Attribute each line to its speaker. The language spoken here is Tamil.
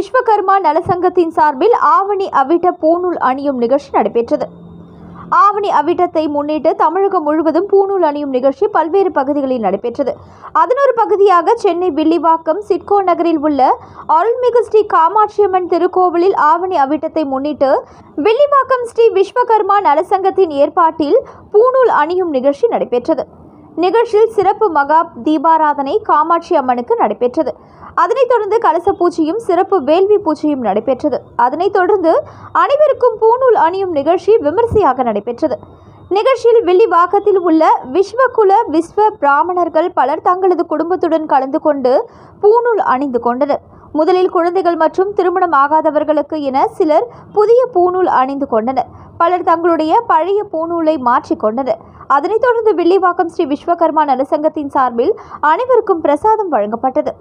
Speaker 1: விஸ்வகர்மா நலசங்கத்தின் சார்பில் ஆவணி அவிட்ட பூணூல் அணியும் நிகழ்ச்சி நடைபெற்றது. ஆவணி அவிட்டத்தை முன்னிட்டு தமிழகம் முழுவதும் பூணூல் அணியும் நிகழ்ச்சி பல்வேறு பகுதிகளில் நடைபெற்றது. அதன் ஒரு பகுதியாக சென்னை வில்லிவாக்கம் சிட்கோ நகரில் உள்ள அருள்மிகு ஸ்ரீ காமாட்சியம்மன் திருக்கோவிலில் ஆவணி அவிட்டத்தை முன்னிட்டு வில்லிவாக்கம் ஸ்ரீ விஸ்வகர்மா நலசங்கத்தின் ஏற்பாட்டில் பூணூல் அணியும் நிகழ்ச்சி நடைபெற்றது. நிகழ்ச்சியில் சிறப்பு மகா தீபாராதனை காமாட்சி அம்மனுக்கு நடைபெற்றது. அதனைத் தொடர்ந்து கலச பூஜையும் சிறப்பு வேள்வி பூஜையும் நடைபெற்றது. அதனைத் தொடர்ந்து அனைவருக்கும் பூணூல் அணியும் நிகழ்ச்சி விமரிசையாக நடைபெற்றது. நிகழ்ச்சியில் வில்லிவாக்கத்தில் உள்ள விஸ்வ பிராமணர்கள் பலர் தங்களது குடும்பத்துடன் கலந்து கொண்டு பூணூல் அணிந்து கொண்டனர். முதலில் குழந்தைகள் மற்றும் திருமணம் ஆகாதவர்களுக்கு என சிலர் புதிய பூணூல் அணிந்து கொண்டனர். பலர் தங்களுடைய பழைய பூணூலை மாற்றிக்கொண்டனர். அதனைத் தொடர்ந்து வில்லிவாக்கம் ஸ்ரீ விஸ்வகர்மா நலசங்கத்தின் சார்பில் அனைவருக்கும் பிரசாதம் வழங்கப்பட்டது.